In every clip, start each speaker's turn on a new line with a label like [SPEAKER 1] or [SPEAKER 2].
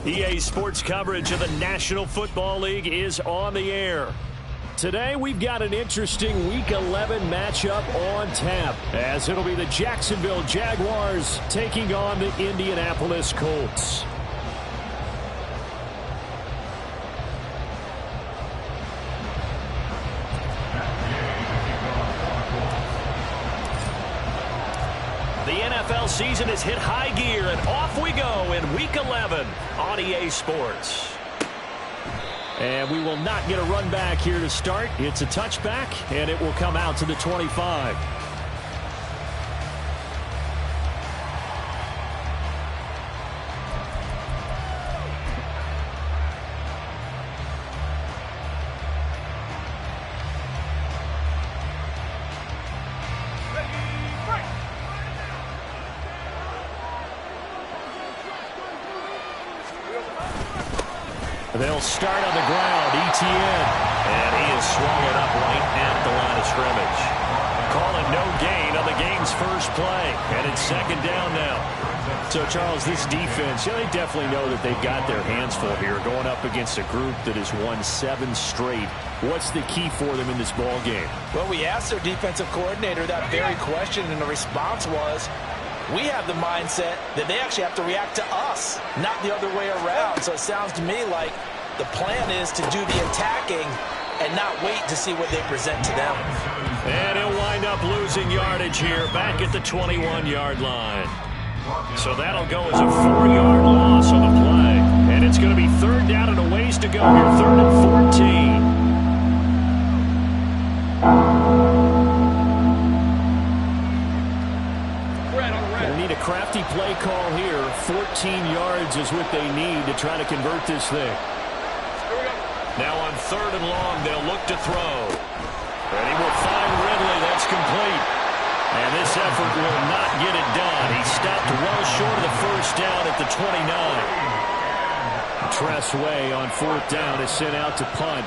[SPEAKER 1] EA Sports coverage of the National Football League is on the air. Today, we've got an interesting Week 11 matchup on tap, as it'll be the Jacksonville Jaguars taking on the Indianapolis Colts. The NFL season has hit high gear, and off we go in Week 11 on EA Sports. And we will not get a run back here to start. It's a touchback, and it will come out to the 25. They'll start on the ground, Etienne. And he is swallowed up right at the line of scrimmage. Calling no gain on the game's first play. And it's second down now. So, Charles, this defense, they definitely know that they've got their hands full here, going up against a group that has won 7 straight. What's the key for them in this ball game?
[SPEAKER 2] Well, we asked their defensive coordinator that very question, and the response was, we have the mindset that they actually have to react to us, not the other way around. So it sounds to me like the plan is to do the attacking and not wait to see what they present to them.
[SPEAKER 1] And he'll wind up losing yardage here back at the 21-yard line. So that'll go as a 4-yard loss on the play. And it's going to be third down and a ways to go here, third and 14. Crafty play call here. 14 yards is what they need to try to convert this thing. Now on third and long, they'll look to throw. And he will find Ridley. That's complete. And this effort will not get it done. He stopped well short of the first down at the 29. Tress Way on fourth down is sent out to punt.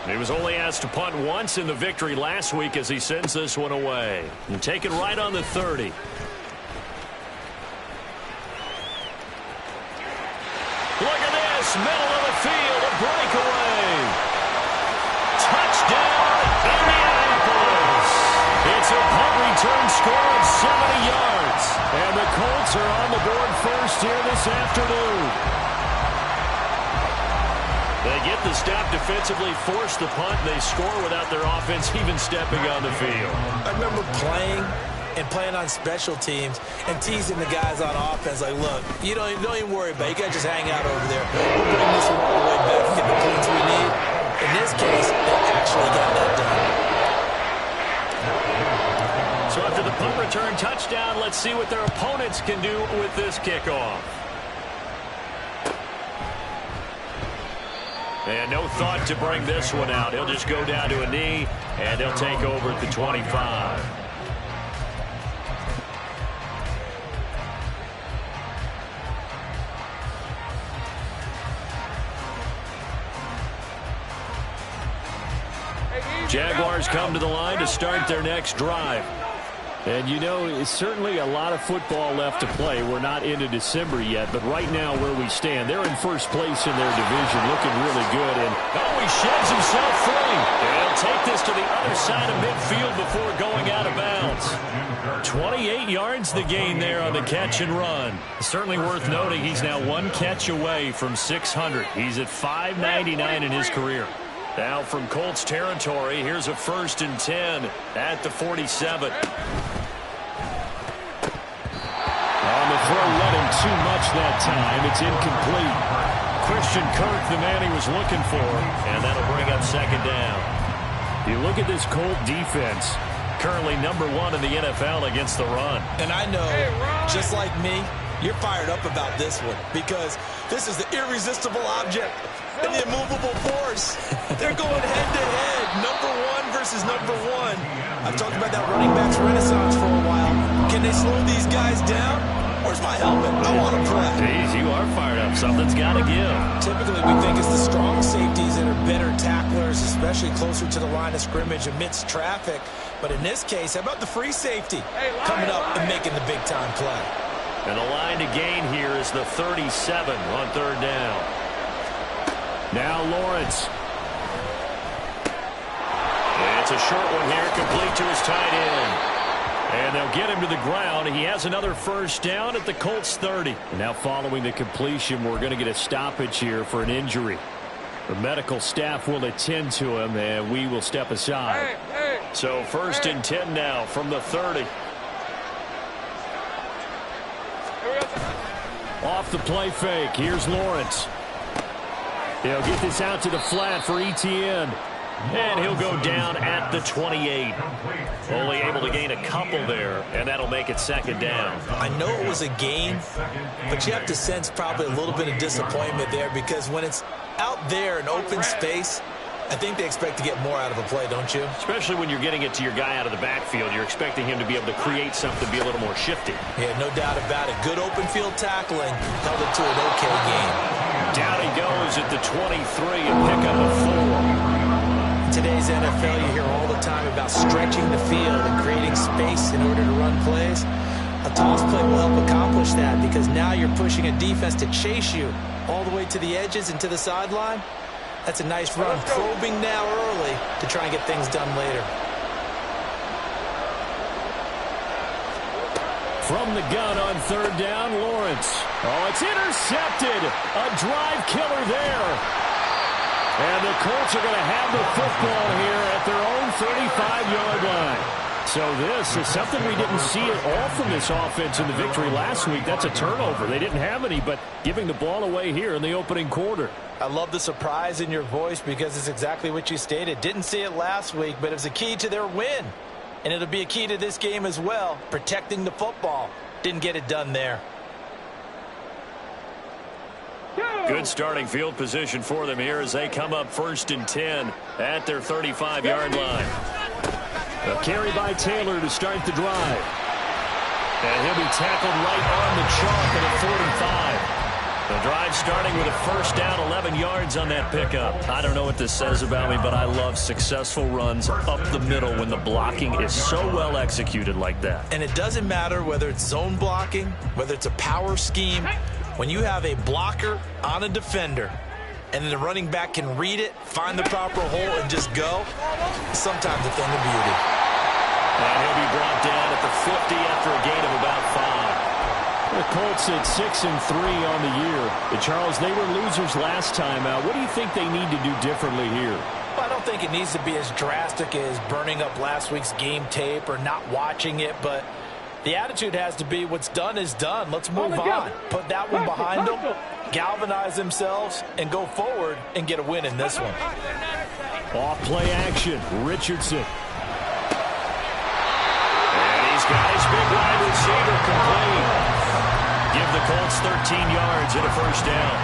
[SPEAKER 1] He was only asked to punt once in the victory last week as he sends this one away. And taken right on the 30. Look at this, middle of the field, a breakaway. Touchdown, Indianapolis. It's a punt return score of 70 yards. And the Colts are on the board first here this afternoon. They get the stop defensively, force the punt, and they score without their offense even stepping on the field.
[SPEAKER 2] I remember playing on special teams and teasing the guys on offense like, look, you don't even worry about it. You got to just hang out over there. We'll bring this one all the way back and get the points we need. In this case, they actually got that done.
[SPEAKER 1] So after the punt return touchdown, let's see what their opponents can do with this kickoff. And no thought to bring this one out. He'll just go down to a knee, and they'll take over at the 25. Jaguars come to the line to start their next drive. And, you know, it's certainly a lot of football left to play. We're not into December yet, but right now where we stand, they're in first place in their division, looking really good. And, oh, he sheds himself free. And he'll take this to the other side of midfield before going out of bounds. 28 yards the gain there on the catch and run. Certainly worth noting he's now one catch away from 600. He's at 599 in his career. Now from Colts territory, here's a 1st and 10 at the 47. On the throw, let him too much that time. It's incomplete. Christian Kirk, the man he was looking for, and that'll bring up second down. You look at this Colt defense, currently #1 in the NFL against the run.
[SPEAKER 2] And I know, just like me, you're fired up about this one because this is the irresistible object and the immovable force. They're going head-to-head, #1 versus #1. I've talked about that running backs renaissance for a while. Can they slow these guys down, Where's my helmet? I want to play.
[SPEAKER 1] Jeez, you are fired up. Something's got to give.
[SPEAKER 2] Typically, we think it's the strong safeties that are better tacklers, especially closer to the line of scrimmage amidst traffic. But in this case, how about the free safety coming up and making the big-time play?
[SPEAKER 1] And the line to gain here is the 37 on third down. Now Lawrence. It's a short one here, complete to his tight end. And they'll get him to the ground. He has another first down at the Colts 30. And now following the completion, we're going to get a stoppage here for an injury. The medical staff will attend to him, and we will step aside. So first and 10 now from the 30. Off the play fake. Here's Lawrence. He'll get this out to the flat for Etienne. And he'll go down at the 28. Only able to gain a couple there, and that'll make it second down.
[SPEAKER 2] I know it was a gain, but you have to sense probably a little bit of disappointment there, because when it's out there in open space, I think they expect to get more out of a play, don't you?
[SPEAKER 1] Especially when you're getting it to your guy out of the backfield. You're expecting him to be able to create something, be a little more shifty.
[SPEAKER 2] Yeah, no doubt about it. Good open field tackling held it to an okay game.
[SPEAKER 1] Down he goes at the 23 and pick up a 4.
[SPEAKER 2] In today's NFL, you hear all the time about stretching the field and creating space in order to run plays. A toss play will help accomplish that, because now you're pushing a defense to chase you all the way to the edges and to the sideline. That's a nice run, probing now early to try and get things done later.
[SPEAKER 1] From the gun on third down, Lawrence. Oh, it's intercepted. A drive killer there. And the Colts are going to have the football here at their own 35-yard line. So this is something we didn't see at all from this offense in the victory last week. That's a turnover. They didn't have any, but giving the ball away here in the opening quarter.
[SPEAKER 2] I love the surprise in your voice, because it's exactly what you stated. Didn't see it last week, but it was a key to their win. And it'll be a key to this game as well, protecting the football. Didn't get it done there.
[SPEAKER 1] Good starting field position for them here as they come up first and 10 at their 35-yard line. A carry by Taylor to start the drive. And he'll be tackled right on the chalk at a 4th and 5. The drive starting with a first down, 11 yards on that pickup. I don't know what this says about me, but I love successful runs up the middle when the blocking is so well executed like that.
[SPEAKER 2] And it doesn't matter whether it's zone blocking, whether it's a power scheme. When you have a blocker on a defender and the running back can read it, find the proper hole, and just go, sometimes a thing of beauty.
[SPEAKER 1] And he'll be brought down at the 50 after a gain of about 5. The Colts at 6-3 on the year. Charles, they were losers last time out. What do you think they need to do differently here?
[SPEAKER 2] Well, I don't think it needs to be as drastic as burning up last week's game tape or not watching it, but the attitude has to be what's done is done. Let's move on. Put that one behind them, galvanize themselves, and go forward and get a win in this one.
[SPEAKER 1] Off play action, Richardson. And he's got his big wide receiver complete. Give the Colts 13 yards and a first down.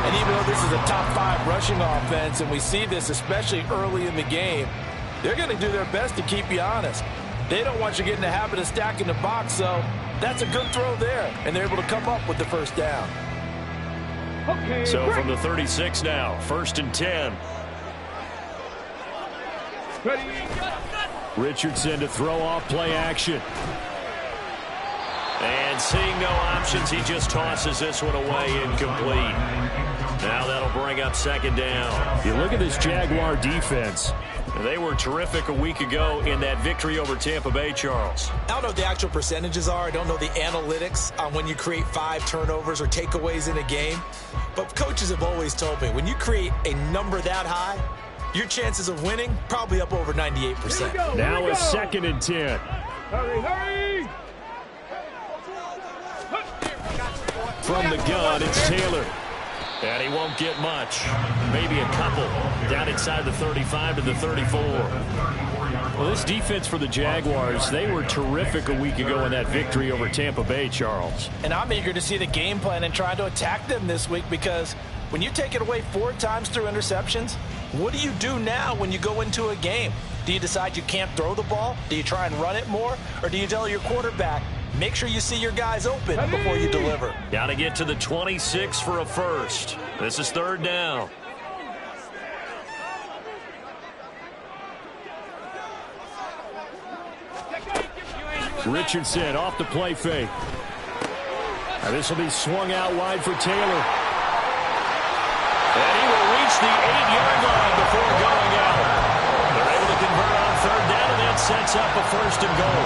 [SPEAKER 2] And even though this is a top 5 rushing offense, and we see this especially early in the game, they're going to do their best to keep you honest. They don't want you getting the habit of stacking the box, so that's a good throw there, and they're able to come up with the first down.
[SPEAKER 1] Okay, so from the 36 now, first and 10. Ready. Richardson to throw off play action. And seeing no options, he just tosses this one away incomplete. Now that'll bring up second down. You look at this Jaguar defense. They were terrific a week ago in that victory over Tampa Bay, Charles.
[SPEAKER 2] I don't know what the actual percentages are. I don't know the analytics on when you create 5 turnovers or takeaways in a game. But coaches have always told me, when you create a number that high, your chances of winning probably up over 98%.
[SPEAKER 1] Now a second and 10.
[SPEAKER 3] Hurry, hurry!
[SPEAKER 1] From the gun, it's Taylor. And he won't get much. Maybe a couple. Down inside the 35 to the 34. Well, this defense for the Jaguars, they were terrific a week ago in that victory over Tampa Bay, Charles.
[SPEAKER 2] And I'm eager to see the game plan and try to attack them this week, because when you take it away 4 times through interceptions, what do you do now when you go into a game? Do you decide you can't throw the ball? Do you try and run it more? Or do you tell your quarterback, make sure you see your guys open before you deliver?
[SPEAKER 1] Got to get to the 26 for a first. This is third down. Richardson off the play fake. And this will be swung out wide for Taylor. And he will reach the 8-yard line before going out. They're able to convert on third down, and that sets up a first and goal.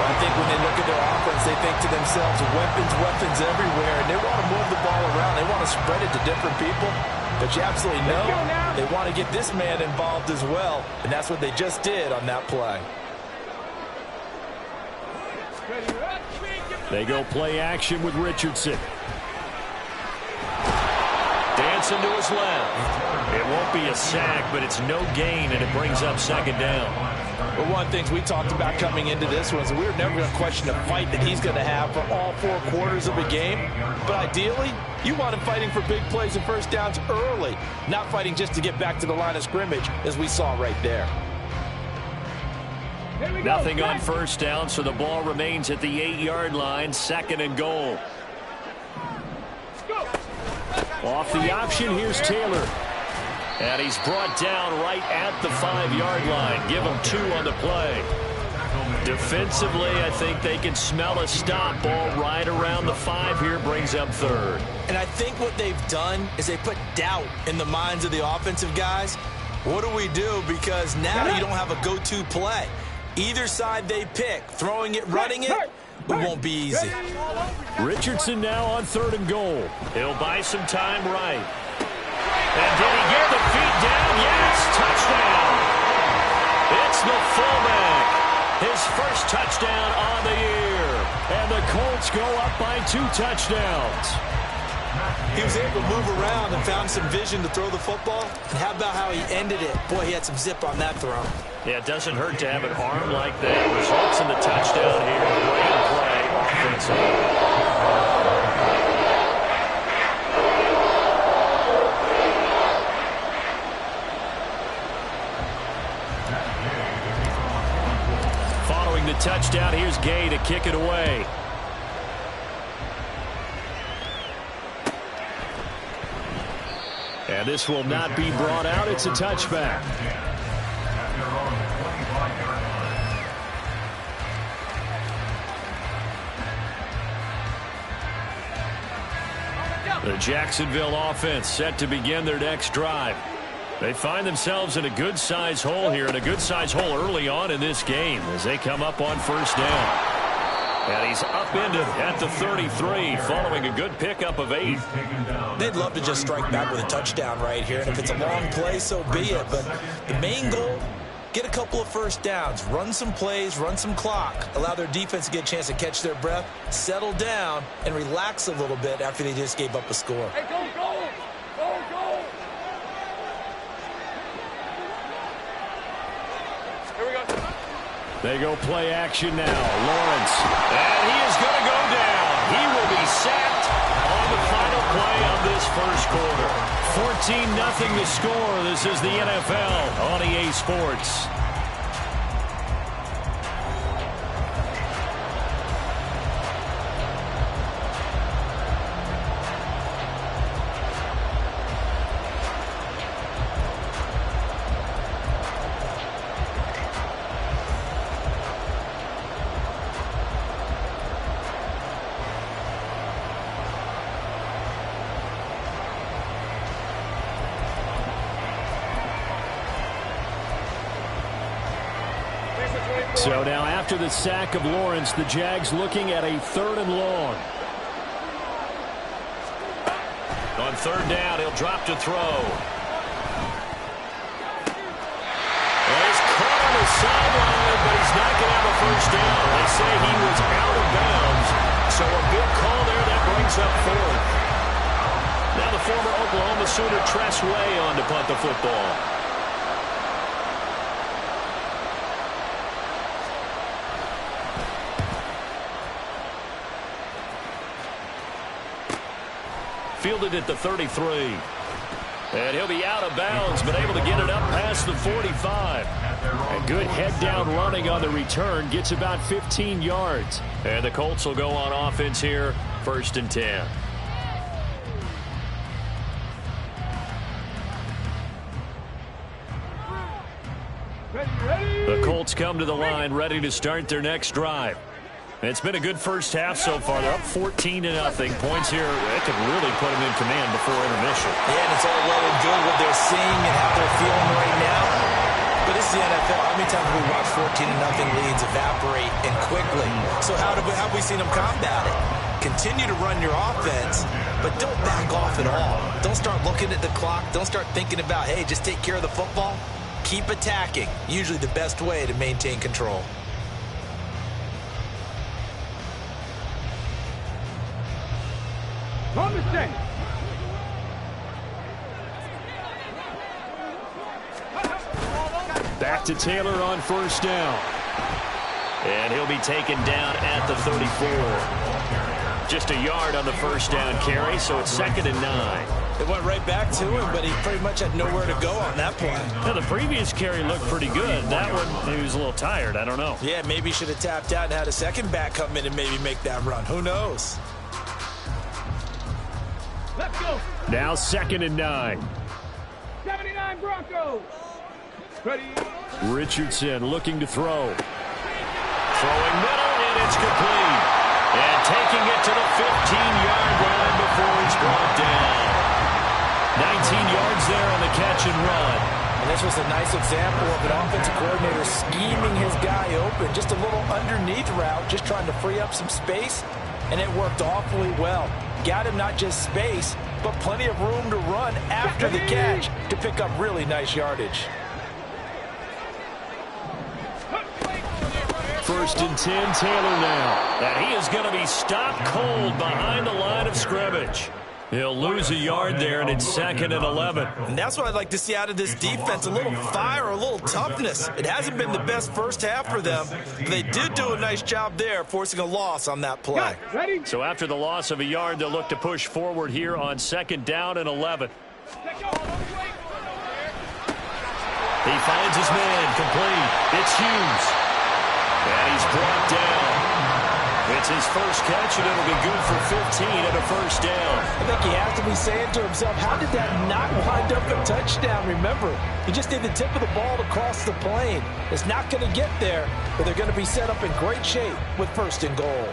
[SPEAKER 2] I think when they look at their offense, they think to themselves, weapons everywhere, and they want to move the ball around. They want to spread it to different people. But you absolutely know they want to get this man involved as well, and that's what they just did on that play.
[SPEAKER 1] They go play action with Richardson. Dancing to his left. It won't be a sack, but it's no gain, and it brings up second down.
[SPEAKER 2] Well, one of the things we talked about coming into this was we were never going to question the fight that he's going to have for all 4 quarters of a game. But ideally, you want him fighting for big plays and first downs early, not fighting just to get back to the line of scrimmage, as we saw right there.
[SPEAKER 1] Nothing on first down, so the ball remains at the 8-yard line, second and goal. Off the option, here's Taylor. And he's brought down right at the 5-yard line. Give him 2 on the play. Defensively, I think they can smell a stop. Ball right around the 5 here, brings up third.
[SPEAKER 2] And I think what they've done is they put doubt in the minds of the offensive guys. What do we do? Because now you don't have a go-to play. Either side they pick, throwing it, running it, it won't be easy.
[SPEAKER 1] Richardson now on third and goal. He'll buy some time right. And did he get the feet down? Yes, touchdown. It's the fullback. His first touchdown on the year. And the Colts go up by 2 touchdowns.
[SPEAKER 2] He was able to move around and found some vision to throw the football. And how about how he ended it? Boy, he had some zip on that throw.
[SPEAKER 1] Yeah, it doesn't hurt to have an arm like that. Results in the touchdown here. Great play offensively. Following the touchdown, here's Gay to kick it away. And this will not be brought out. It's a touchback. The Jacksonville offense set to begin their next drive. They find themselves in a good-sized hole here, and a good-sized hole early on in this game as they come up on first down. And he's upended at the 33 following a good pickup of 8.
[SPEAKER 2] They'd love to just strike back with a touchdown right here, and if it's a long play, so be it. But the main goal, get a couple of first downs, run some plays, run some clock, allow their defense to get a chance to catch their breath, settle down, and relax a little bit after they just gave up a score.
[SPEAKER 3] Hey, go, go! Go, go! Here we go.
[SPEAKER 1] They go play action now. Lawrence. And he is going to go down. He will be sacked on the final play of this first quarter. 14-0 to score. This is the NFL on EA Sports. So now after the sack of Lawrence, the Jags looking at a 3rd and long. On third down, he'll drop to throw. Well, he's caught on the sideline, but he's not going to have a first down. They say he was out of bounds. So a big call there that brings up 4th. Now the former Oklahoma Sooner Tress Way on to punt the football. Fielded at the 33. And he'll be out of bounds, but able to get it up past the 45. A good head-down running on the return. Gets about 15 yards. And the Colts will go on offense here. 1st and 10. The Colts come to the line ready to start their next drive. It's been a good first half so far. They're up 14-0. Points here, that could really put them in command before intermission.
[SPEAKER 2] Yeah, and it's all well and good what they're seeing and how they're feeling right now. But this is the NFL. How many times have we watched 14-0 leads evaporate and quickly? So how have we seen them combat it? Continue to run your offense, but don't back off at all. Don't start looking at the clock. Don't start thinking about, hey, just take care of the football. Keep attacking. Usually the best way to maintain control.
[SPEAKER 1] Back to Taylor on 1st down. And he'll be taken down at the 34. Just a yard on the 1st down carry, so it's 2nd and 9.
[SPEAKER 2] It went right back to him, but he pretty much had nowhere to go on that play.
[SPEAKER 1] Now, the previous carry looked pretty good. That one, he was a little tired. I don't know.
[SPEAKER 2] Yeah, maybe he should have tapped out and had a second back come in and maybe make that run. Who knows?
[SPEAKER 3] Let's go.
[SPEAKER 1] Now 2nd and 9.
[SPEAKER 3] 79 Broncos. Ready.
[SPEAKER 1] Richardson looking to throw. Throwing middle, and it's complete. And taking it to the 15-yard line before he's brought down. 19 yards there on the catch and run.
[SPEAKER 2] And this was a nice example of an offensive coordinator scheming his guy open. Just a little underneath route, just trying to free up some space, and it worked awfully well. Got him not just space, but plenty of room to run after the catch to pick up really nice yardage.
[SPEAKER 1] 1st and 10, Taylor now. And he is going to be stopped cold behind the line of scrimmage. He'll lose a yard there, and it's 2nd and 11.
[SPEAKER 2] And that's what I'd like to see out of this defense, a little fire, a little toughness. It hasn't been the best first half for them, but they did do a nice job there, forcing a loss on that play.
[SPEAKER 3] Ready.
[SPEAKER 1] So after the loss of a yard, they'll look to push forward here on 2nd down and 11. He finds his man, complete. It's Hughes. And he's brought down. It's his first catch, and it'll be good for 15 and a 1st down.
[SPEAKER 2] I think he has to be saying to himself, how did that not wind up a touchdown? Remember, he just did the tip of the ball to cross the plane. It's not going to get there, but they're going to be set up in great shape with 1st and goal.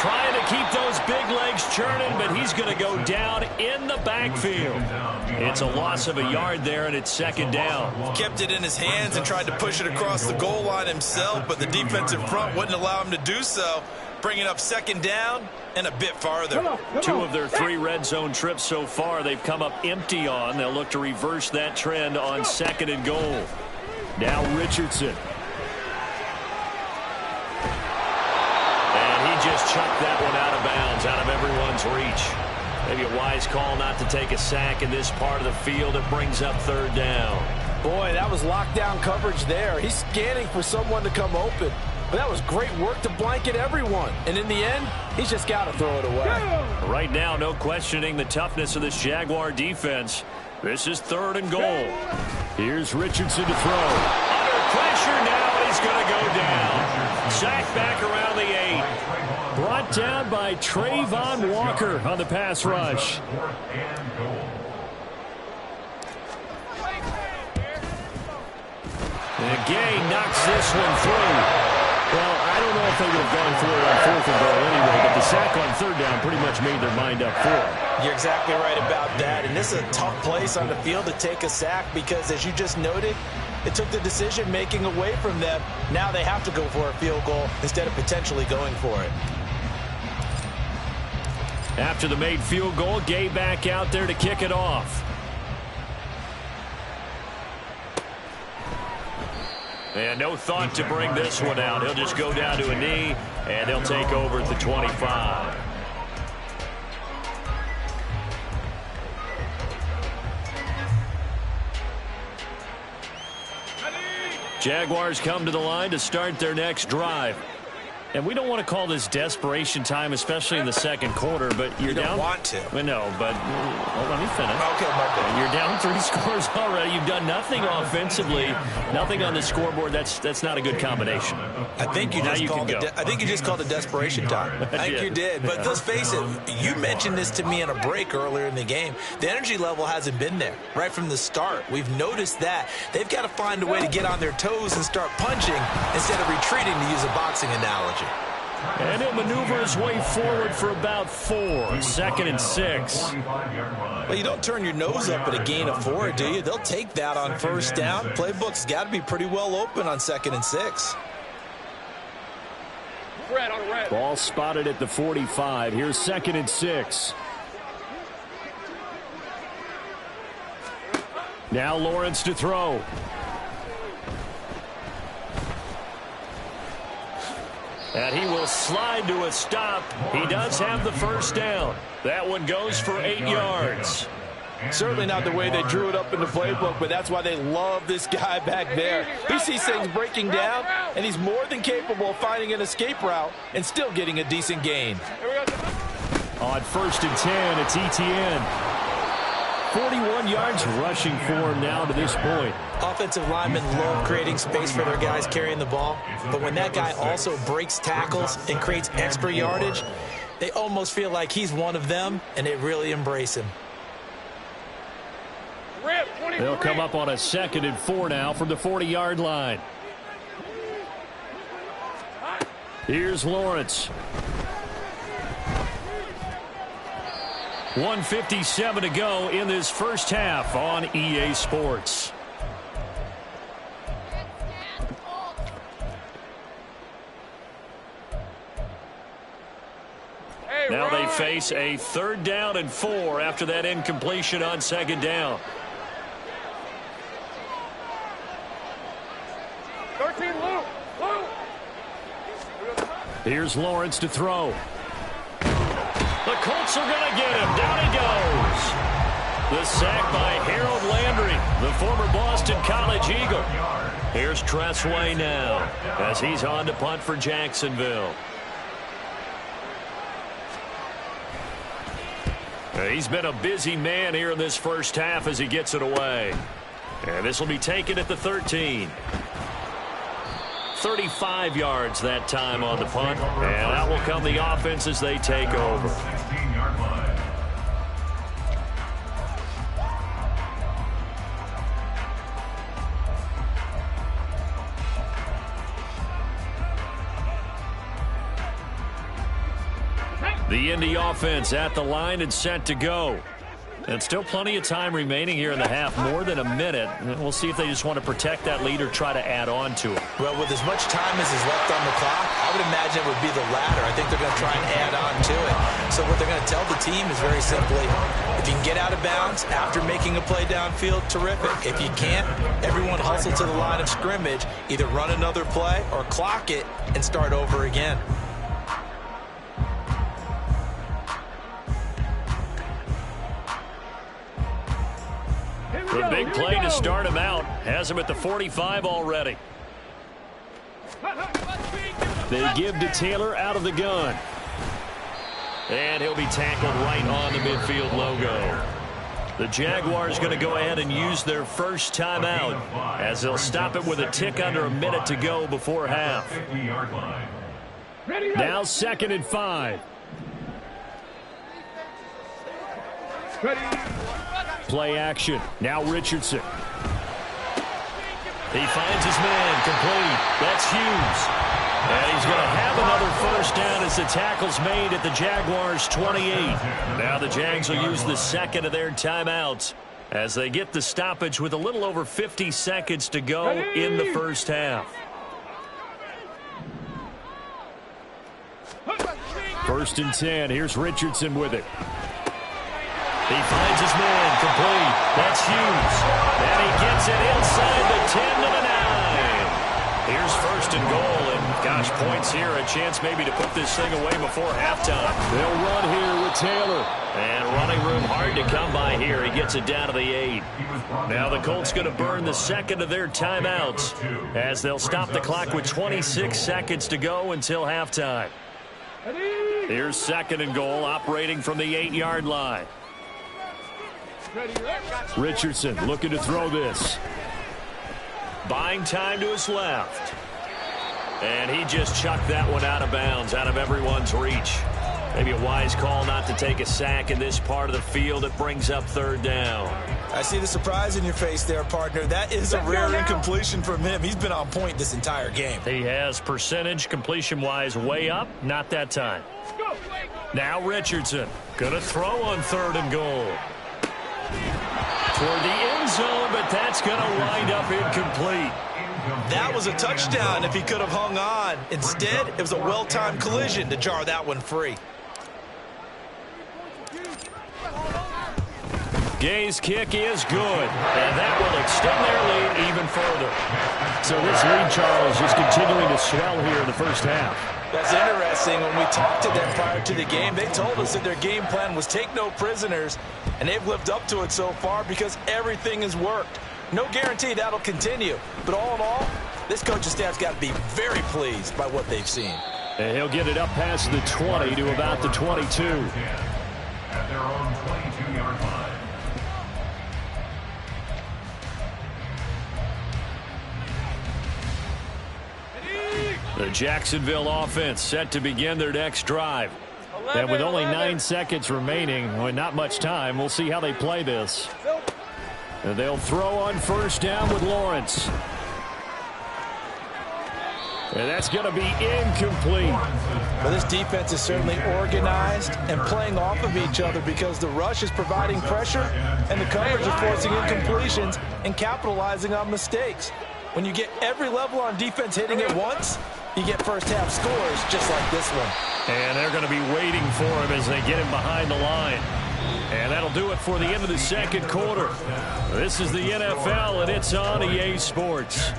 [SPEAKER 1] Trying to keep those big legs churning, but he's going to go down in the backfield. It's a loss of a yard there, and it's 2nd down.
[SPEAKER 2] Kept it in his hands and tried to push it across the goal line himself, but the defensive front wouldn't allow him to do so, bringing up 2nd down and a bit farther.
[SPEAKER 3] Come on.
[SPEAKER 1] 2 of their 3 red zone trips so far they've come up empty on. They'll look to reverse that trend on 2nd and goal. Now Richardson. And he just chucked that one out of bounds, out of everyone's reach. Maybe a wise call not to take a sack in this part of the field. It brings up 3rd down.
[SPEAKER 2] Boy, that was lockdown coverage there. He's scanning for someone to come open. But that was great work to blanket everyone. And in the end, he's just got to throw it away.
[SPEAKER 1] Right now, no questioning the toughness of this Jaguar defense. This is 3rd and goal. Here's Richardson to throw. Under pressure now, he's going to go down. Sacked back around the 8. Brought down by Trayvon Walker on the pass rush. And Gay knocks this one through. Well, I don't know if they would have gone for it on 4th and goal anyway, but the sack on 3rd down pretty much made their mind up for it.
[SPEAKER 2] You're exactly right about that. And this is a tough place on the field to take a sack because, as you just noted, it took the decision-making away from them. Now they have to go for a field goal instead of potentially going for it.
[SPEAKER 1] After the made field goal, Gay back out there to kick it off. And no thought to bring this one out. He'll just go down to a knee, and he'll take over at the 25. Jaguars come to the line to start their next drive. And we don't want to call this desperation time, especially in the second quarter, but you're down.
[SPEAKER 2] You don't want to.
[SPEAKER 1] Well, no, but let me finish.
[SPEAKER 2] Okay, my bad.
[SPEAKER 1] You're down 3 scores already. You've done nothing offensively, nothing on the scoreboard. That's not a good combination.
[SPEAKER 2] I think you just called it desperation time. I think you did. But let's face it, you mentioned this to me in a break earlier in the game. The energy level hasn't been there right from the start. We've noticed that. They've got to find a way to get on their toes and start punching instead of retreating, to use a boxing analogy.
[SPEAKER 1] And he'll maneuver his way forward for about 4. 2nd and 6.
[SPEAKER 2] Well, you don't turn your nose up at a gain of 4, do you? They'll take that on first down. Playbook's got to be pretty well open on 2nd and 6.
[SPEAKER 1] Ball spotted at the 45. Here's 2nd and 6. Now Lawrence to throw. And he will slide to a stop. He does have the first down. That one goes for 8 yards.
[SPEAKER 2] Certainly not the way they drew it up in the playbook, but that's why they love this guy back there. He sees things breaking down, and he's more than capable of finding an escape route and still getting a decent gain.
[SPEAKER 1] On 1st and 10, it's ETN. 41 yards rushing for him now to this point.
[SPEAKER 2] Offensive linemen love creating space for their guys carrying the ball, but when that guy also breaks tackles and creates extra yardage, they almost feel like he's one of them, and they really embrace him.
[SPEAKER 1] They'll come up on a 2nd and 4 now from the 40-yard line. Here's Lawrence. 1:57 to go in this first half on EA Sports. Now they face a 3rd down and 4 after that incompletion on 2nd down.
[SPEAKER 3] 13, Luke.
[SPEAKER 1] Here's Lawrence to throw. The Colts are going to get him. Down he goes. The sack by Harold Landry, the former Boston College Eagle. Here's Tressway now as he's on to punt for Jacksonville. He's been a busy man here in this first half as he gets it away. And this will be taken at the 13. 35 yards that time on the punt. And out will come the offense as they take over. The Indy offense at the line and set to go. And still plenty of time remaining here in the half, more than a minute. We'll see if they just want to protect that lead or try to add on to it.
[SPEAKER 2] Well, with as much time as is left on the clock, I would imagine it would be the latter. I think they're going to try and add on to it. So what they're going to tell the team is very simply, if you can get out of bounds after making a play downfield, terrific. If you can't, everyone hustle to the line of scrimmage, either run another play or clock it and start over again.
[SPEAKER 1] The big play to start him out has him at the 45 already. They give to Taylor out of the gun. And he'll be tackled right on the midfield logo. The Jaguars going to go ahead and use their first timeout as they'll stop it with a tick under a minute to go before half. Now 2nd and 5. Play action. Now Richardson. He finds his man complete. That's Hughes. And he's going to have another first down as the tackle's made at the Jaguars' 28. Now the Jags will use the second of their timeouts as they get the stoppage with a little over 50 seconds to go in the first half. 1st and 10. Here's Richardson with it. He finds his man complete. That's Hughes. And he gets it inside the 10 to the 9. Gosh, points here, a chance maybe to put this thing away before halftime. They'll run here with Taylor. And running room hard to come by here. He gets it down to the 8. Now the Colts going to burn the second of their timeouts as they'll stop the clock with 26 seconds to go until halftime. Here's second and goal, operating from the 8-yard line. Richardson looking to throw this. Buying time to his left. And he just chucked that one out of bounds, out of everyone's reach. Maybe a wise call not to take a sack in this part of the field. It brings up third down.
[SPEAKER 2] I see the surprise in your face there, partner. That is a rare incompletion from him. He's been on point this entire game.
[SPEAKER 1] He has percentage completion-wise way up. Not that time. Now Richardson going to throw on third and goal. Toward the end zone, but that's going to wind up incomplete.
[SPEAKER 2] That was a touchdown if he could have hung on. Instead, it was a well-timed collision to jar that one free.
[SPEAKER 1] Gay's kick is good, and that will extend their lead even further. So this lead, Charles, is continuing to swell here in the first half.
[SPEAKER 2] That's interesting. When we talked to them prior to the game, they told us that their game plan was take no prisoners, and they've lived up to it so far because everything has worked. No guarantee that'll continue, but all in all, this coaching staff's got to be very pleased by what they've seen.
[SPEAKER 1] And he'll get it up past the 20 to about the 22.
[SPEAKER 4] At their own 22-yard line.
[SPEAKER 1] The Jacksonville offense set to begin their next drive. And with only 9 seconds remaining, well, not much time, we'll see how they play this. And they'll throw on first down with Lawrence. And that's going to be incomplete.
[SPEAKER 2] Well, this defense is certainly organized and playing off of each other because the rush is providing pressure and the coverage is forcing incompletions and capitalizing on mistakes. When you get every level on defense hitting at once, you get first-half scores just like this one.
[SPEAKER 1] And they're going to be waiting for him as they get him behind the line. And that'll do it for the end of the second quarter. This is the NFL, and it's on EA Sports.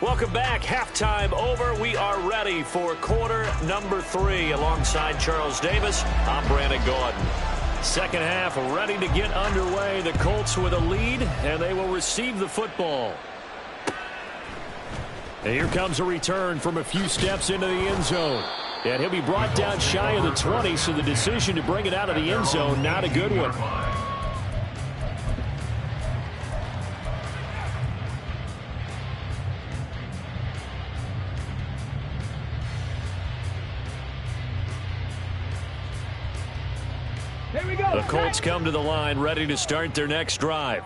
[SPEAKER 1] Welcome back. Halftime over. We are ready for quarter number 3. Alongside Charles Davis, I'm Brandon Gordon. Second half ready to get underway. The Colts with a lead, and they will receive the football. And here comes a return from a few steps into the end zone. And he'll be brought down shy of the 20, so the decision to bring it out of the end zone, not a good one. The Colts come to the line ready to start their next drive.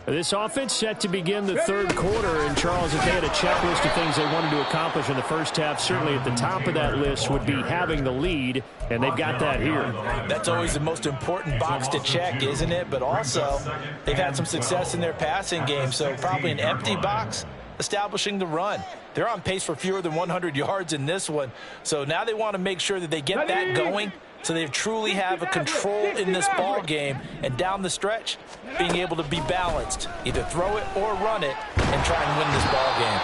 [SPEAKER 1] This offense set to begin the third quarter, and Charles, if they had a checklist of things they wanted to accomplish in the first half, certainly at the top of that list would be having the lead, and they've got that here.
[SPEAKER 2] That's always the most important box to check, isn't it? But also, they've had some success in their passing game, so probably an empty box establishing the run. They're on pace for fewer than 100 yards in this one, so now they want to make sure that they get that going so they truly have a control in this ball game, and down the stretch, being able to be balanced. Either throw it or run it and try and win this ball game.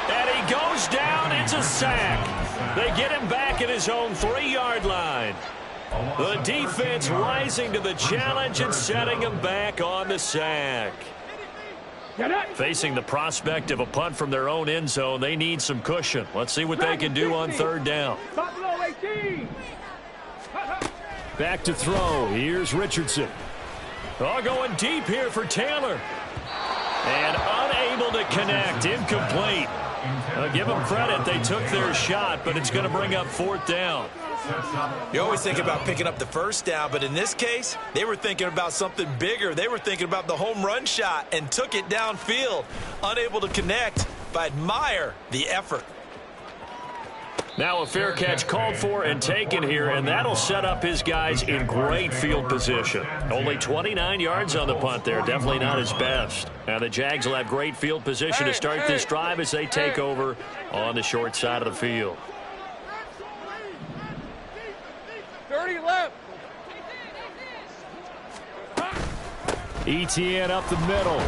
[SPEAKER 1] And he goes down. It's a sack. They get him back at his own 3-yard line. The defense rising to the challenge and setting him back on the sack. Facing the prospect of a punt from their own end zone, they need some cushion. Let's see what they can do on third down. Back to throw. Here's Richardson. Oh, going deep here for Taylor. And unable to connect. Incomplete. Give them credit. They took their shot, but it's going to bring up fourth down.
[SPEAKER 2] You always think about picking up the first down, but in this case, they were thinking about something bigger. They were thinking about the home run shot and took it downfield. Unable to connect, but I admire the effort.
[SPEAKER 1] Now a fair catch called for and taken here, and that'll set up his guys in great field position. Only 29 yards on the punt there. Definitely not his best. Now the Jags will have great field position to start this drive as they take over on the short side of the field.
[SPEAKER 3] 30 left.
[SPEAKER 1] ETN up the middle.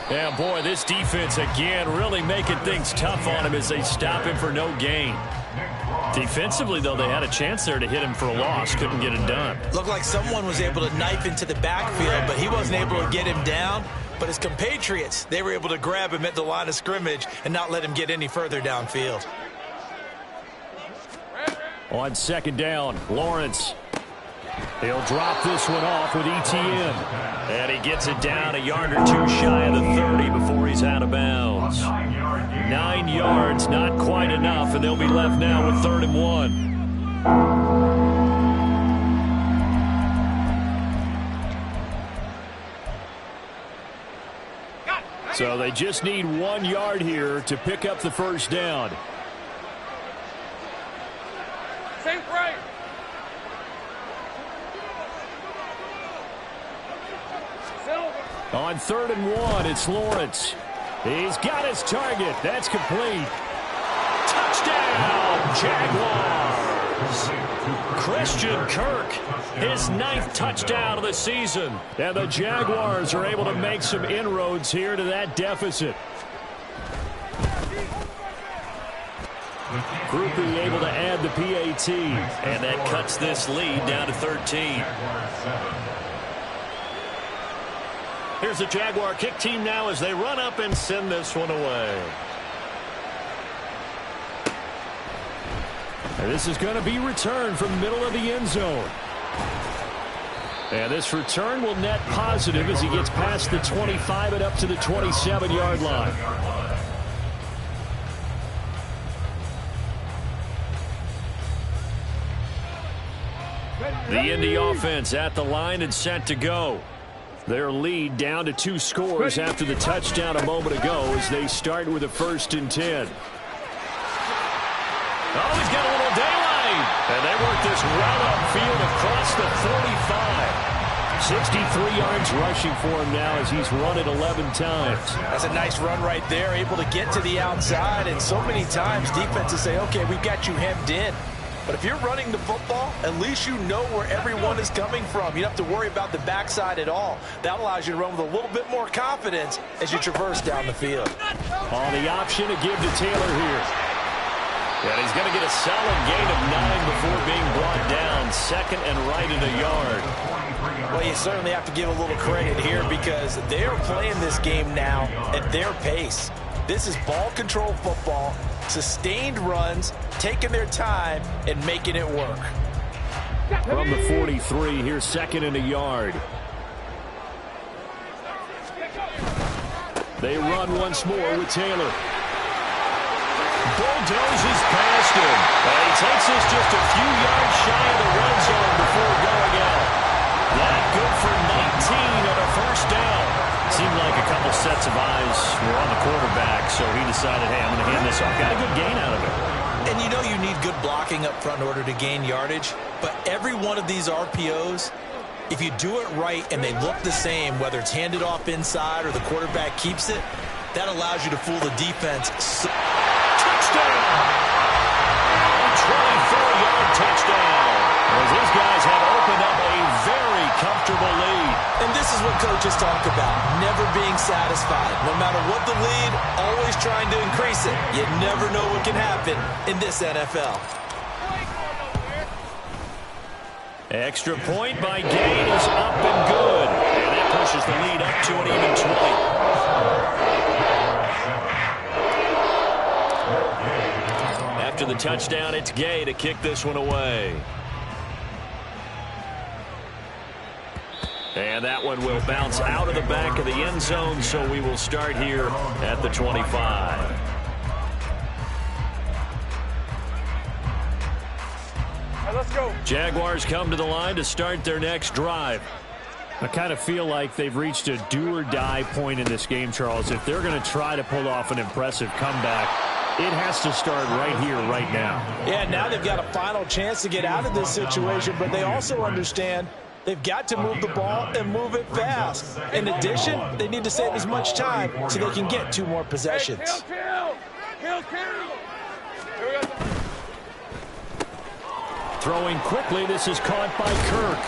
[SPEAKER 1] Yeah, boy, this defense again really making things tough on him as they stop him for no gain. Defensively, though, they had a chance there to hit him for a loss. Couldn't get it done.
[SPEAKER 2] Looked like someone was able to knife into the backfield, but he wasn't able to get him down. But his compatriots, they were able to grab him at the line of scrimmage and not let him get any further downfield.
[SPEAKER 1] On second down, Lawrence. He'll drop this one off with ETN. And he gets it down a yard or two shy of the 30 before he's out of bounds. 9 yards, not quite enough, and they'll be left now with 3rd and 1. So they just need 1 yard here to pick up the first down.
[SPEAKER 3] Same right.
[SPEAKER 1] On 3rd and 1, it's Lawrence. He's got his target. That's complete. Touchdown, Jaguars. Christian Kirk, his 9th touchdown of the season. And the Jaguars are able to make some inroads here to that deficit. Groupie able to add the PAT. And that cuts this lead down to 13. Here's the Jaguar kick team now as they run up and send this one away. And this is going to be returned from the middle of the end zone. And this return will net positive as he gets past the 25 and up to the 27-yard line. The Indy offense at the line and set to go. Their lead down to 2 scores after the touchdown a moment ago as they start with a 1st and 10. Oh, he's got a little daylight. And they work this well upfield across the 45. 63 yards rushing for him now as he's run it 11 times.
[SPEAKER 2] That's a nice run right there, able to get to the outside. And so many times defenses say, okay, we've got you hemmed in. But if you're running the football, at least you know where everyone is coming from. You don't have to worry about the backside at all. That allows you to run with a little bit more confidence as you traverse down the field.
[SPEAKER 1] On the option to give to Taylor here. And he's going to get a solid gain of 9 before being brought down. 2nd and right in a yard.
[SPEAKER 2] Well, you certainly have to give a little credit here because they are playing this game now at their pace. This is ball control football, sustained runs, taking their time, and making it work.
[SPEAKER 1] From the 43, here's 2nd and a yard. They run once more with Taylor. Bulldozes past him. And he takes this just a few yards shy of the red zone before going out. That good for 19 on a 1st down. Seemed like a couple sets of eyes were on the quarterback, so he decided, hey, I'm going to hand this off. Got a good gain out of it.
[SPEAKER 2] And you know you need good blocking up front in order to gain yardage, but every one of these RPOs, if you do it right and they look the same, whether it's handed off inside or the quarterback keeps it, that allows you to fool the defense.
[SPEAKER 1] Touchdown! 24-yard touchdown. As these guys have opened up a very comfortable lead.
[SPEAKER 2] And this is what coaches talk about, never being satisfied. No matter what the lead, always trying to increase it. You never know what can happen in this NFL.
[SPEAKER 1] Extra point by Gain is up and good. And that pushes the lead up to an even 20. After the touchdown, it's Gay to kick this one away. And that one will bounce out of the back of the end zone, so we will start here at the 25.
[SPEAKER 3] Let's go.
[SPEAKER 1] Jaguars come to the line to start their next drive. I kind of feel like they've reached a do-or-die point in this game, Charles. If they're going to try to pull off an impressive comeback, it has to start right here, right now.
[SPEAKER 2] Yeah, now they've got a final chance to get out of this situation, but they also understand they've got to move the ball and move it fast. In addition, they need to save as much time so they can get 2 more possessions.
[SPEAKER 3] Kill.
[SPEAKER 1] Throwing quickly, this is caught by Kirk.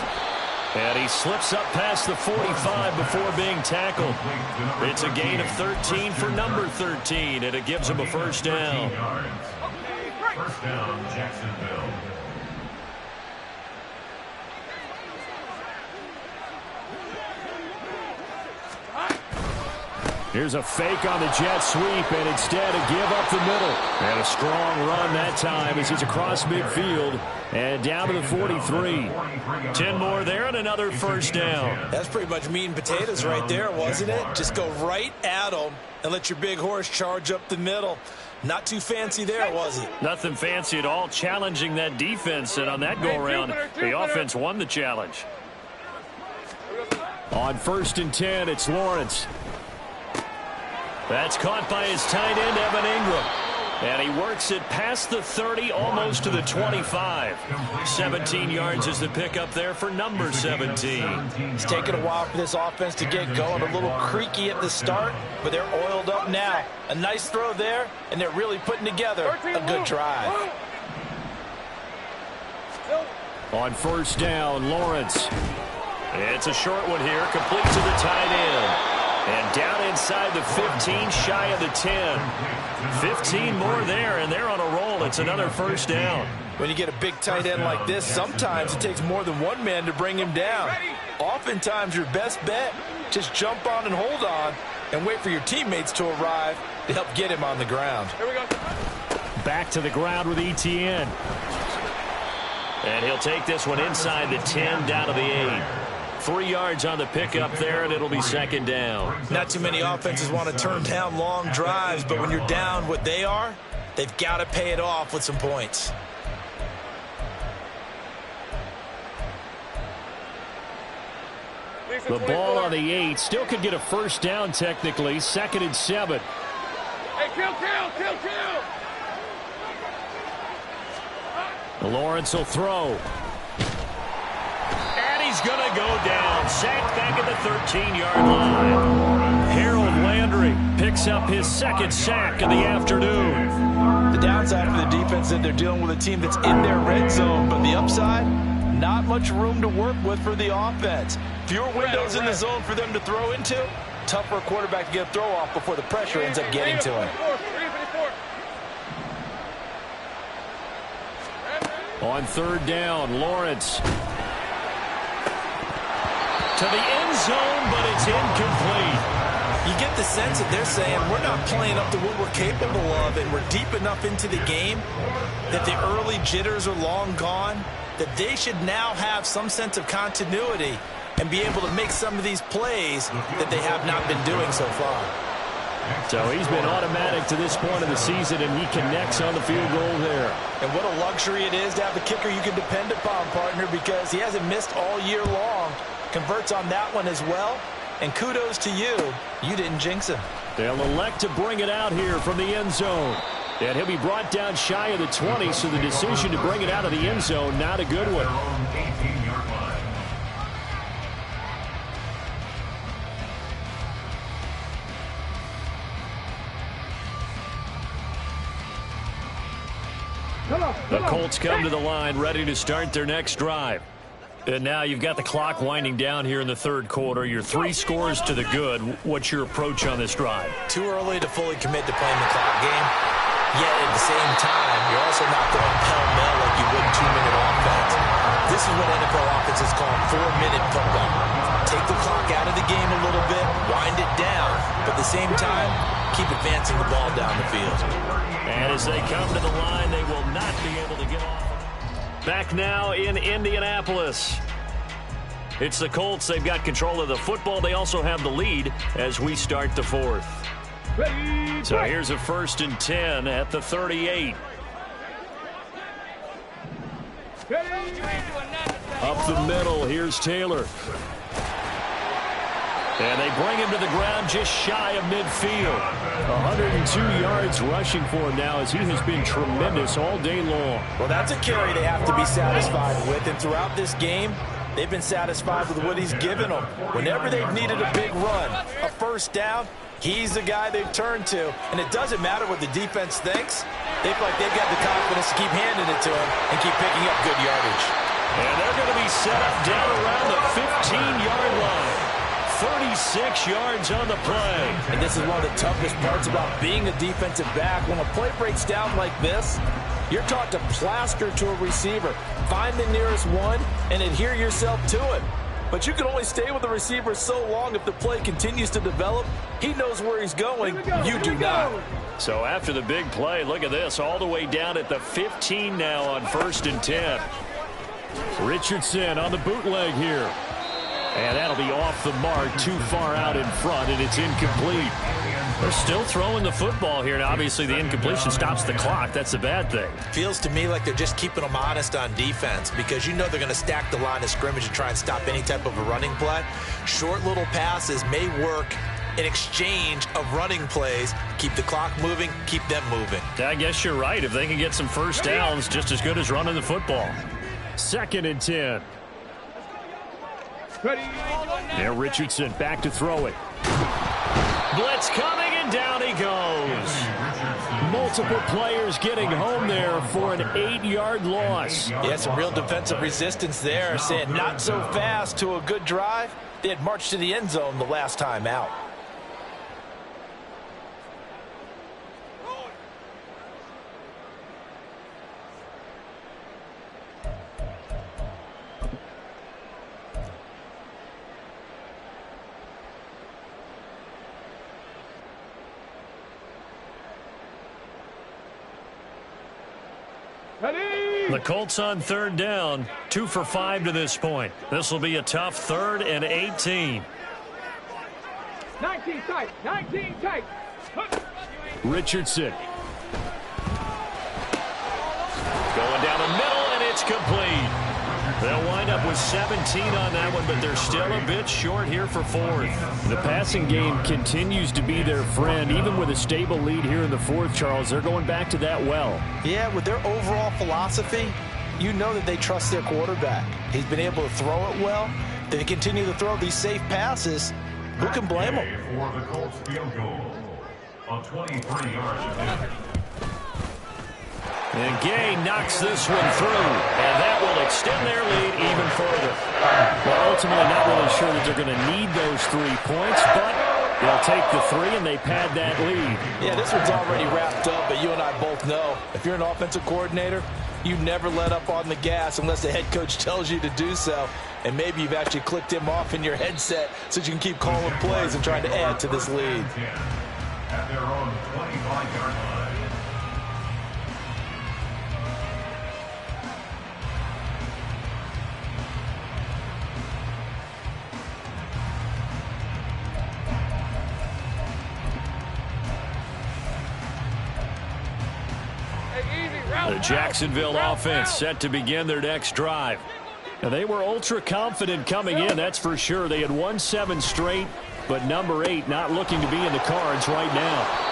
[SPEAKER 1] And he slips up past the 45 before being tackled. It's a gain of 13 for number 13, and it gives him a first down.
[SPEAKER 4] First down, Jacksonville.
[SPEAKER 1] Here's a fake on the jet sweep, and instead a give up the middle. And a strong run that time as he's across midfield and down to the 43. 10 more there and another first down.
[SPEAKER 2] That's pretty much meat and potatoes right there, wasn't it? Just go right at them and let your big horse charge up the middle. Not too fancy there, was it?
[SPEAKER 1] Nothing fancy at all, challenging that defense, and on that go-around, the offense won the challenge. On 1st and 10, it's Lawrence. That's caught by his tight end, Evan Ingram. And he works it past the 30, almost to the 25. 17 yards is the pickup there for number 17.
[SPEAKER 2] It's taken a while for this offense to get going. A little creaky at the start, but they're oiled up now. A nice throw there, and they're really putting together a good drive.
[SPEAKER 1] On 1st down, Lawrence. It's a short one here, complete to the tight end. And down inside the 15, shy of the 10. 15 more there, and they're on a roll. It's another first down.
[SPEAKER 2] When you get a big tight end like this, sometimes it takes more than one man to bring him down. Oftentimes, your best bet, just jump on and hold on and wait for your teammates to arrive to help get him on the ground.
[SPEAKER 3] Here we go.
[SPEAKER 1] Back to the ground with ETN. And he'll take this one inside the 10, down to the 8. 3 yards on the pickup there, and it'll be second down.
[SPEAKER 2] Not too many offenses want to turn down long drives, but when you're down what they are, they've got to pay it off with some points.
[SPEAKER 1] The ball on the 8. Still could get a first down technically. 2nd and 7.
[SPEAKER 3] Hey, kill.
[SPEAKER 1] Lawrence will throw. He's going to go down. Sacked back at the 13-yard line. Harold Landry picks up his 2nd sack of the afternoon.
[SPEAKER 2] The downside for the defense is that they're dealing with a team that's in their red zone, but the upside, not much room to work with for the offense. Fewer windows in the zone for them to throw into. Tough for a quarterback to get a throw off before the pressure ends up getting to him.
[SPEAKER 1] On 3rd down, Lawrence. To the end zone, but it's incomplete.
[SPEAKER 2] You get the sense that they're saying we're not playing up to what we're capable of, and we're deep enough into the game that the early jitters are long gone, that they should now have some sense of continuity and be able to make some of these plays that they have not been doing so far.
[SPEAKER 1] So he's been automatic to this point of the season, and he connects on the field goal there.
[SPEAKER 2] And what a luxury it is to have a kicker you can depend upon, partner, because he hasn't missed all year long. Converts on that one as well, and kudos to you. You didn't jinx him.
[SPEAKER 1] They'll elect to bring it out here from the end zone. And he'll be brought down shy of the 20, so the decision to bring it out of the end zone, not a good one. The Colts come to the line, ready to start their next drive. And now you've got the clock winding down here in the 3rd quarter. You're 3 scores to the good. What's your approach on this drive?
[SPEAKER 2] Too early to fully commit to playing the clock game. Yet at the same time, you're also not going pell-mell like you would in 2-minute offense. This is what NFL offenses call 4-minute football. Take the clock out of the game a little bit, wind it down, but at the same time, keep advancing the ball down the field.
[SPEAKER 1] And as they come to the line, they will not be able to get off. Back now in Indianapolis. It's the Colts. They've got control of the football. They also have the lead as we start the 4th. So here's a 1st and 10 at the 38. Up the middle, here's Taylor. And they bring him to the ground just shy of midfield. 102 yards rushing for him now as he has been tremendous all day long.
[SPEAKER 2] Well, that's a carry they have to be satisfied with. And throughout this game, they've been satisfied with what he's given them. Whenever they've needed a big run, a first down, he's the guy they've turned to. And it doesn't matter what the defense thinks. They feel like they've got the confidence to keep handing it to him and keep picking up good yardage.
[SPEAKER 1] And they're going to be set up down around the 15-yard line. 36 yards on the play.
[SPEAKER 2] And this is one of the toughest parts about being a defensive back. When a play breaks down like this, you're taught to plaster to a receiver. Find the nearest one and adhere yourself to it. But you can only stay with the receiver so long if the play continues to develop. He knows where he's going. You do not.
[SPEAKER 1] So after the big play, look at this. All the way down at the 15 now on 1st and 10. Richardson on the bootleg here. And that'll be off the mark, too far out in front, and it's incomplete. They're still throwing the football here, and obviously the incompletion stops the clock. That's a bad thing.
[SPEAKER 2] Feels to me like they're just keeping them honest on defense because you know they're going to stack the line of scrimmage and try and stop any type of a running play. Short little passes may work in exchange of running plays. Keep the clock moving, keep them moving.
[SPEAKER 1] I guess you're right. If they can get some first downs, just as good as running the football. 2nd and 10. There, Richardson back to throw it. Blitz coming, and down he goes. Multiple players getting home there for an 8-yard loss.
[SPEAKER 2] Yeah, some real defensive resistance there. Saying not so fast to a good drive. They had marched to the end zone the last time out.
[SPEAKER 1] The Colts on 3rd down, 2 for 5 to this point. This will be a tough 3rd and 18.
[SPEAKER 3] 19 tight, 19 tight.
[SPEAKER 1] Richardson. Going down the middle, and it's complete. They'll wind up with 17 on that one, but they're still a bit short here for 4th. The passing game continues to be their friend. Even with a stable lead here in the 4th, Charles, they're going back to that well.
[SPEAKER 2] Yeah, with their overall philosophy, you know that they trust their quarterback. He's been able to throw it well. They continue to throw these safe passes. Who can blame them?
[SPEAKER 4] For the Colts field goal on 23 yards.
[SPEAKER 1] And Gay knocks this one through, and that will extend their lead even further. Well, ultimately not really sure that they're going to need those 3 points, but they'll take the 3 and they pad that lead.
[SPEAKER 2] Yeah, this one's already wrapped up, but you and I both know if you're an offensive coordinator, you never let up on the gas unless the head coach tells you to do so. And maybe you've actually clicked him off in your headset so you can keep calling plays and trying to add to this lead.
[SPEAKER 4] At their own 25-yard line.
[SPEAKER 1] The Jacksonville offense set to begin their next drive. Now, they were ultra confident coming in, that's for sure. They had won 7 straight, but number 8 not looking to be in the cards right now.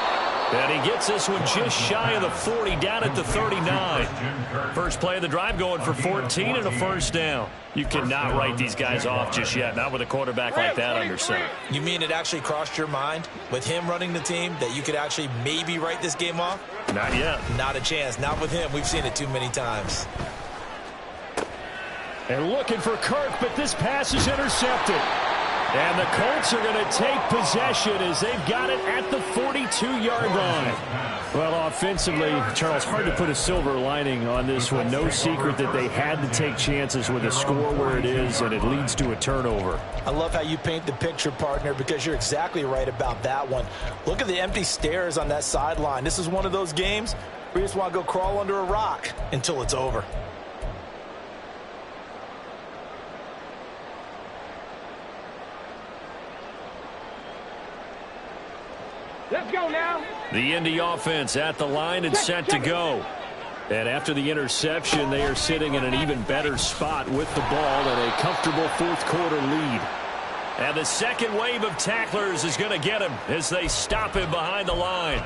[SPEAKER 1] And he gets this one just shy of the 40, down at the 39. First play of the drive going for 14 and a first down. You cannot write these guys off just yet, not with a quarterback like that under center.
[SPEAKER 2] You mean it actually crossed your mind with him running the team that you could actually maybe write this game off?
[SPEAKER 1] Not yet.
[SPEAKER 2] Not a chance. Not with him. We've seen it too many times.
[SPEAKER 1] And looking for Kirk, but this pass is intercepted. And the Colts are going to take possession as they've got it at the 42-yard line. Well, offensively, Charles, hard to put a silver lining on this one. No secret that they had to take chances with a score where it is, and it leads to a turnover.
[SPEAKER 2] I love how you paint the picture, partner, because you're exactly right about that one. Look at the empty stares on that sideline. This is one of those games where you just want to go crawl under a rock until it's over.
[SPEAKER 3] Let's go now.
[SPEAKER 1] The Indy offense at the line and set to go. And after the interception, they are sitting in an even better spot with the ball and a comfortable 4th quarter lead. And the second wave of tacklers is going to get him as they stop him behind the line.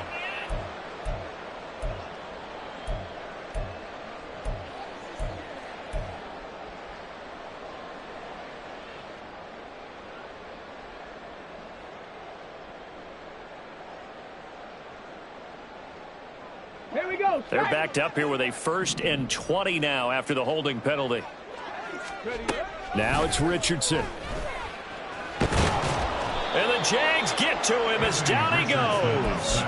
[SPEAKER 3] Here we go.
[SPEAKER 1] They're backed up here with a 1st and 20 now after the holding penalty. Now it's Richardson. And the Jags get to him as down he goes.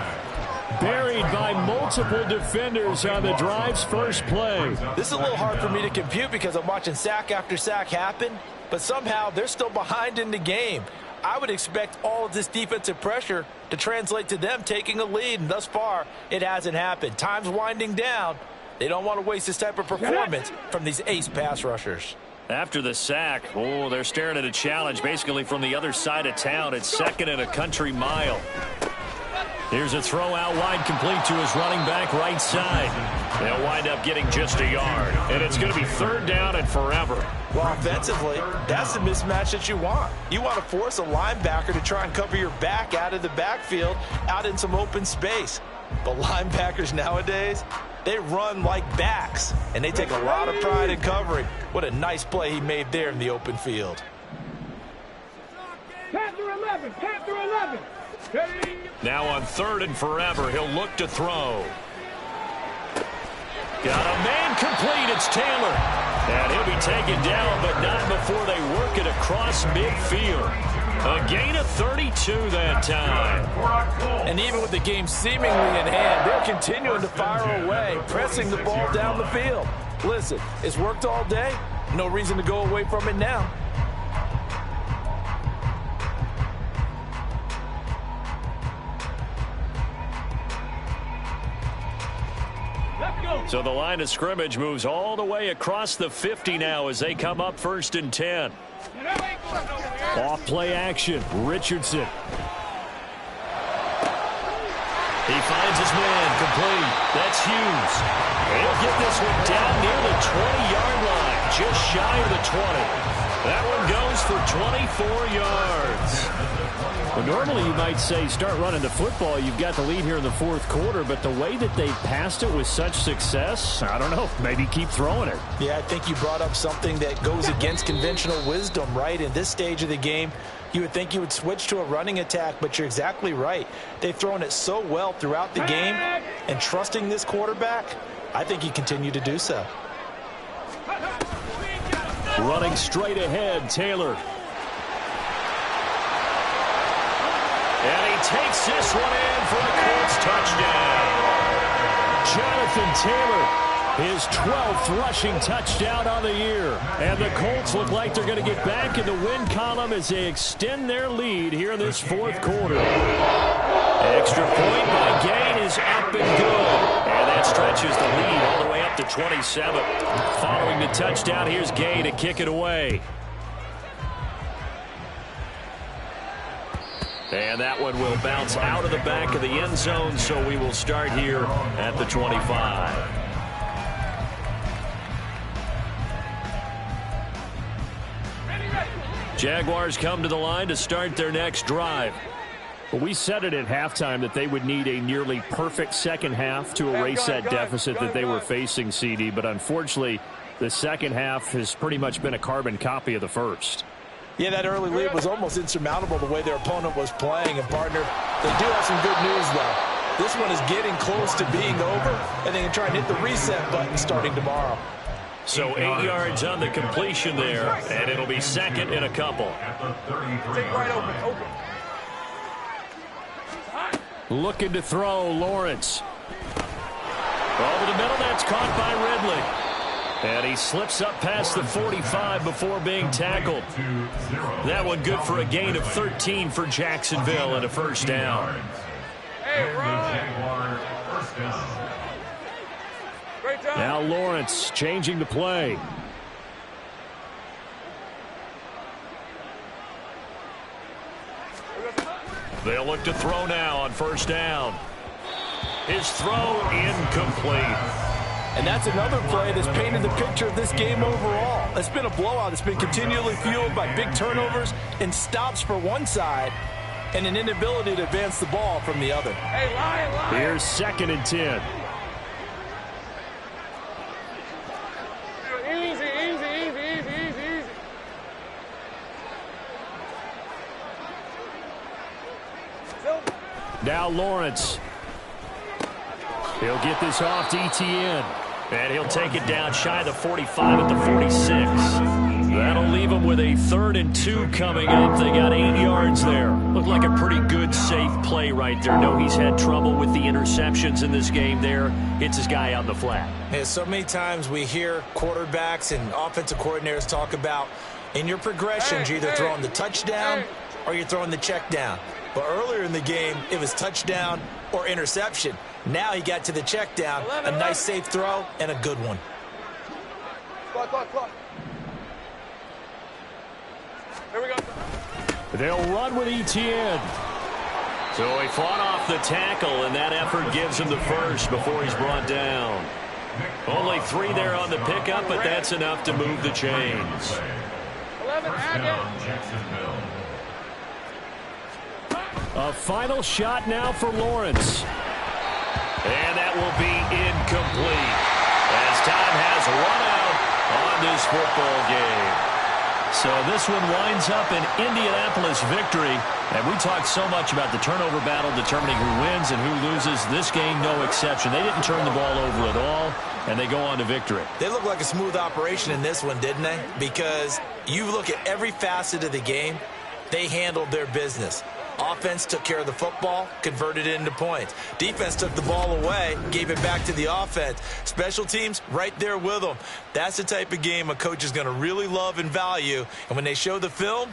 [SPEAKER 1] Buried by multiple defenders on the drive's first play.
[SPEAKER 2] This is a little hard for me to compute because I'm watching sack after sack happen, but somehow they're still behind in the game. I would expect all of this defensive pressure to translate to them taking a lead, and thus far, it hasn't happened. Time's winding down. They don't want to waste this type of performance from these ace pass rushers.
[SPEAKER 1] After the sack, they're staring at a challenge basically from the other side of town. It's second and a country mile. Here's a throw out wide, complete to his running back right side. They'll wind up getting just a yard. And it's going to be third down and forever.
[SPEAKER 2] Well, offensively, that's the mismatch that you want. You want to force a linebacker to try and cover your back out of the backfield, out in some open space. But linebackers nowadays, they run like backs, and they take a lot of pride in covering. What a nice play he made there in the open field.
[SPEAKER 3] Panther 11, Panther 11.
[SPEAKER 1] Now on third and forever, he'll look to throw. Got a man complete. It's Taylor. And he'll be taken down, but not before they work it across midfield. A gain of 32 that time.
[SPEAKER 2] And even with the game seemingly in hand, they're continuing to fire away, pressing the ball down the field. Listen, it's worked all day. No reason to go away from it now.
[SPEAKER 1] So the line of scrimmage moves all the way across the 50 now as they come up first and 10. Off play action, Richardson. He finds his man, complete. That's Hughes. He'll get this one down near the 20-yard line, just shy of the 20. That one goes for 24 yards. Well, normally you might say start running the football. You've got the lead here in the fourth quarter, but the way that they passed it with such success, I don't know, maybe keep throwing it.
[SPEAKER 2] Yeah, I think you brought up something that goes against conventional wisdom, right? In this stage of the game, you would think you would switch to a running attack, but you're exactly right. They've thrown it so well throughout the game, and trusting this quarterback, I think you continue to do so.
[SPEAKER 1] Running straight ahead, Taylor. And he takes this one in for a Colts touchdown. Jonathan Taylor, his 12th rushing touchdown on the year. And the Colts look like they're going to get back in the win column as they extend their lead here in this fourth quarter. Extra point by Gain is up and good. And that stretches the lead all the way up to 27. Following the touchdown, here's Gain to kick it away. And that one will bounce out of the back of the end zone, so we will start here at the 25. Jaguars come to the line to start their next drive. Well, we said it at halftime that they would need a nearly perfect second half to erase that deficit that they were facing, CD, but unfortunately, the second half has pretty much been a carbon copy of the first.
[SPEAKER 2] Yeah, that early lead was almost insurmountable the way their opponent was playing. And, partner, they do have some good news, though. This one is getting close to being over, and they can try and hit the reset button starting tomorrow.
[SPEAKER 1] So 8 yards on the completion there, and it'll be second and a couple.
[SPEAKER 3] Take right open.
[SPEAKER 1] Looking to throw, Lawrence. Over the middle, that's caught by Ridley. And he slips up past the 45 before being tackled. That one good for a gain of 13 for Jacksonville and a first down.
[SPEAKER 3] Hey, Ryan. Great job.
[SPEAKER 1] Now Lawrence changing the play. They'll look to throw now on first down. His throw incomplete.
[SPEAKER 2] And that's another play that's painted the picture of this game overall. It's been a blowout. It's been continually fueled by big turnovers and stops for one side and an inability to advance the ball from the other.
[SPEAKER 3] Hey, Lion.
[SPEAKER 1] Here's second and 10.
[SPEAKER 3] Easy.
[SPEAKER 1] Now Lawrence. He'll get this off to ETN. And he'll take it down shy of the 45 at the 46. That'll leave them with a 3rd and 2 coming up. They got 8 yards there. Looked like a pretty good, safe play right there. No, he's had trouble with the interceptions in this game there. Hits his guy out in the flat.
[SPEAKER 2] Yeah, so many times we hear quarterbacks and offensive coordinators talk about in your progressions, you're either throwing the touchdown or you're throwing the check down. But earlier in the game, it was touchdown or interception. Now he got to the check down, a nice safe throw, and a good one.
[SPEAKER 3] Clock. Here we go.
[SPEAKER 1] They'll run with ETN. So he fought off the tackle, and that effort gives him the first before he's brought down. Only 3 there on the pickup, but that's enough to move the chains.
[SPEAKER 3] 11,
[SPEAKER 1] A final shot now for Lawrence. And that will be incomplete as time has run out on this football game. So this one winds up an Indianapolis victory. And we talked so much about the turnover battle determining who wins and who loses. This game, no exception. They didn't turn the ball over at all, and they go on to victory.
[SPEAKER 2] They look like a smooth operation in this one, didn't they? Because you look at every facet of the game, they handled their business. Offense took care of the football, converted it into points. Defense took the ball away, gave it back to the offense. Special teams, right there with them. That's the type of game a coach is going to really love and value. And when they show the film,